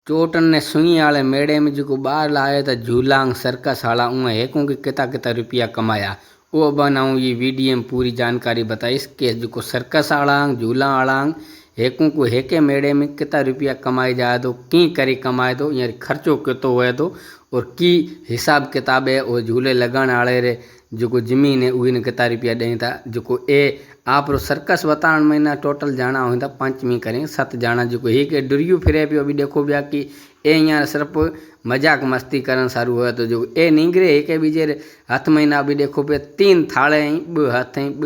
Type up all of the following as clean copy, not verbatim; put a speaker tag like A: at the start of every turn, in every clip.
A: चोटन ने सुई आले मेड़े में जो बार लाए तो झूलांग सर्कस आला उँ हेकूँ कि किता किता रुपया कमाया वो बनाऊँ ये वीडियो में पूरी जानकारी बताइस कि जो सर्कस आलांग झूला आलांग हेकूँ को हेके मेड़े में किता रुपया कमाए जाए तो की करी कमाए तो यार खर्चो कितो हुए तो और की हिसाब किताब है और झूले लगाने आले रे जो जमीन है उन किता रुपया दें था जो ए आप सर्कस बताण महीना टोटल जाना हो 5वीं करें 7 जाना जो एक डुरियू फिरे पियो अभी देखो बिया कि ए यहाँ सिर्फ मजाक मस्ती करन सारू हुआ तो जो ए नींगरे एक बीजे हथ महीना अभी देखो पे 3 थाले ब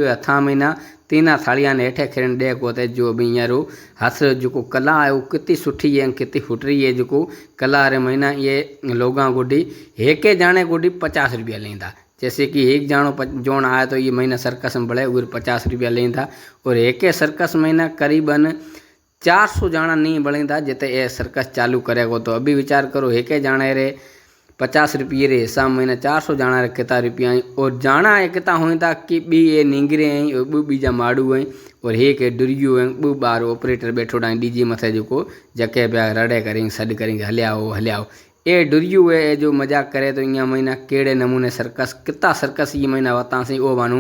A: हथा महीना 3 थालियां ने हेठे खेन देखो ते जो अभी यारो हथ जो कला है वो कितनी सुठी है कितनी फुटरी है जो कला रे महीना ये लोगा गुडी हेके जाने गुडी 50 रुपया लेंदा। जैसे कि एक जानो जोन आया तो ये महीना सर्कस में बढ़े उर 50 रुपया लेंदा और एक सर्कस महीना करीबन 400 जाना नहीं बढ़ेंदा जिते ये सर्कस चालू करेगो तो अभी विचार करो एक जाने रे 50 रुपये रे हिसाब महीना 400 जाना रे किता रुपया और जाना है किता होता कि बी ये नींगरे हैं और बू बीजा माड़ू हैं और एक डुरियो हैं बू बार ऑपरेटर बैठोड़ा डीजे मथे जो जके पिया रड़े करेंगे सड करेंगे हलियाओ ए डुरियू है जो मजाक करे तो यहाँ महीना केड़े नमूने सर्कस कितना सर्कस ये महीना बता से ओ बानू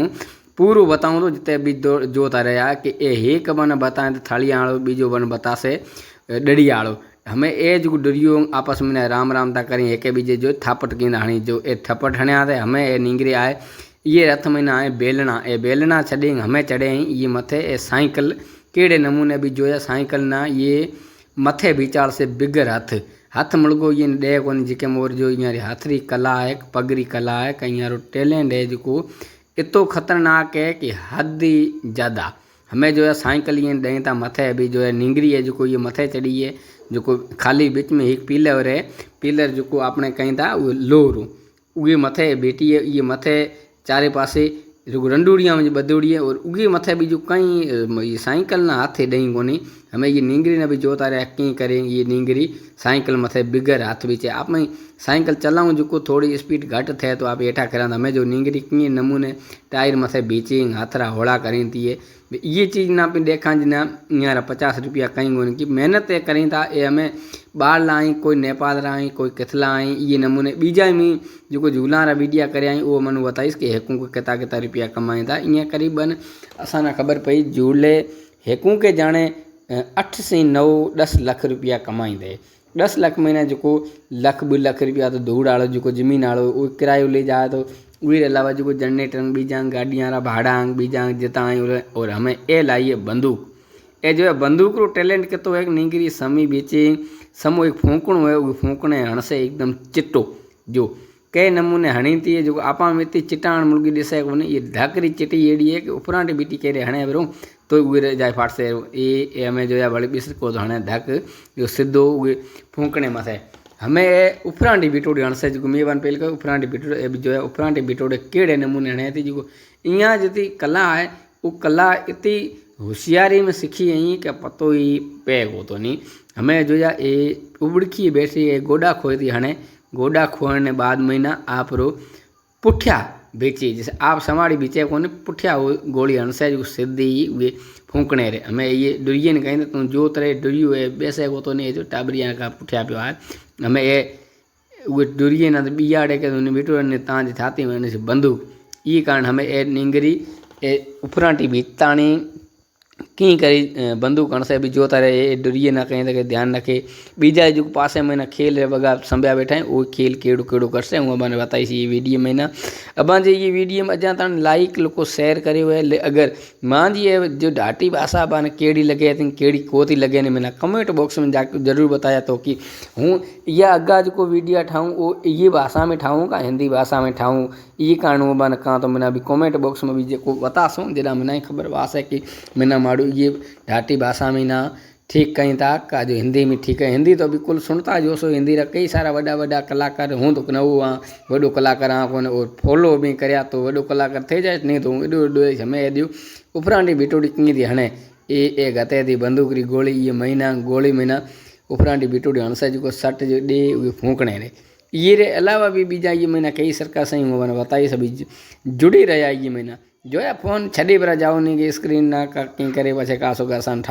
A: पूरू बताऊँ तो जिते भी जोता रहा कि ए एक बन बताएं तो थालियाँ आड़ो बीजो बन बता से डड़िया आड़ो हमें ए जो डुरियो आपस में राम राम ता करें एक बीजे जो थापट की हणी जो ए थपट हणे आते हमें ए नींगरे आए ये रथ महीना आए बेलना छड़ेंगे हमें चढ़े ये मथे ए साइकिल केड़े नमूने भी जोया साइकिल ना ये मथे बिचार से बिगर हथ मुड़गो ये डे को जिके मोर जो यार हथरी कला है पगरी कला है कहीं यारो टैलेंट है जो इतो खतरनाक है कि हद ही ज़्यादा हमें जो है साइकिल ये दें था मथे अभी जो है नींगरी है जो ये मथे चढ़ी है जो खाली बीच में एक पिलर है पिलर जो आपने कहीं था वो लोरू उगे मथे बेटी है ये मथे चारे पासे जो रंडूड़िया में बदूड़ी है और उगे मथे भी जो कहीं साइकिल ना हाथे डई कोनी हमें ये नींगरी ने भी जोता रहा कहीं करें ये नींगरी साइकिल मथे बिगर हाथ बीचे आप में साइकिल चलाऊँ जो थोड़ी स्पीड घट थे तो आप हेठा करा हमें जो नींगरी कहीं नमूने टायर मथे बीचे हाथरा होड़ा करें थी ये चीज़ ना भी देखा जी ना यार 50 रुपया कहीं कोनी की मेहनत करें था ये हमें बाहर लाई कोई नेपाल रही कोई किथला आई ये नमूने बीजा में जो झूला रा वीडिया करे वो मैं बताइस कि हेकू को किता किता रुपया कमाए था इं करीबन असाना खबर पई झूले हेकू के जाने 8 से 9 10 लाख रुपया कमाईंदे 10 लाख महीना जो लाख 2 लाख रुपया तो धूड़ आलो जो जमीन आलो वो किरायो ले जाए तो उन अलावा जो जनरेटर बीजा गाड़ियाँ भाड़ा बीजा जिता और हमें ए लाइए बंदूक ए जो है बंदूक रो टैलेंट के तो एक नींगरी समी बेचे समो एक फूकणो है वो फूकने हणसे एकदम चिट्टो जो कई नमूने हणी थी जो आप इतनी चिटाण मुर्गी दिसे को ये ढाकरी चिटी एड़ी है कि उपरांटी बीटी केरे हणे बरो तो उगे जाए फाट से ये हमें जो है बड़े बिस्र को हणे ढक जो सीधो उगे फूकने मथे हमें उपरांटी बिटोड़ी हणसे जो मेवान पेल का उपरांटी बिटोड़े जो है उपरांटी बिटोड़े केड़े नमूने हणे थी जो यहाँ जी कला है वो कला इतनी होशियारी में सीखी यहीं क्या पतो ही पैग हो तो नहीं हमें जो है ये उबड़की बैठी है गोडा खोई थी हणे गोडा खोने बाद महीना आप रो पुठिया बेची जैसे आप समाड़ी बीचे को पुठिया गोली हणसे जो सीधी वे फूकने रे हमें ये डुरिये ने कहीं तुम जो तरह डुरियो है बेसे को तो नहीं जो टाबरिया का पुठिया पियो है हमें ये वे डुरिये ना बियाड़े के बीटो ने ताज छाती में से बंदूक ये कारण हमें ए नींगरी ए उपरांटी बीताणी की करी बंदूक हणसे भी जोता रहे डुरिये ना कहीं तक ध्यान रखे बीजा जो पासे में खेल रे वगा संभ्या बैठा है वो खेल केड़ो केड़ो करसे हूँ मैंने बताई ये वीडियो में ना अब जे ये वीडियो में अजा तक लाइक लोग शेयर करे हुए अगर मां जी जो डाटी भाषा बाने केड़ी लगे थी केड़ी कोती लगे ने मैंने कमेंट बॉक्स में जाकर जरूर बताया तो कि हूँ या अगा जो वीडियो ठाऊँ वो ये भाषा में ठाऊँ का हिंदी भाषा में ठाऊँ ये कारण वो बन कहाँ तो मैंने अभी कमेंट बॉक्स में भी जो बतासूँ जरा मैंने खबर वास है कि मैंने माड़ू ये ढाटी भाषा में ना ठीक कहीं था का जो हिंदी में ठीक है हिंदी तो बिल्कुल सुनता जो सो हिंदी रा कई सारा वड़ा वड़ा कलाकार हूँ तो नवो हाँ वडो कलाकार हाँ को और फॉलो भी करया तो वडो कलाकार थे जाए नहीं तो एडो एडो हमें एडियो उपरांटी बिटोड़ी की थी हणे ए गते थी बंदूक री गोली ये महीना गोली महीना उपरांटी बिटोड़ी हणसे जो सट जो डे फूकने रे ये रे अलावा भी बीजा ये महीना कई सरकार सही मैंने बताई सभी जुड़ी रहा ये महीना जो है फोन छड़ी पर जाओ नहीं कि स्क्रीन ना कहीं करे पछे कासो का आसान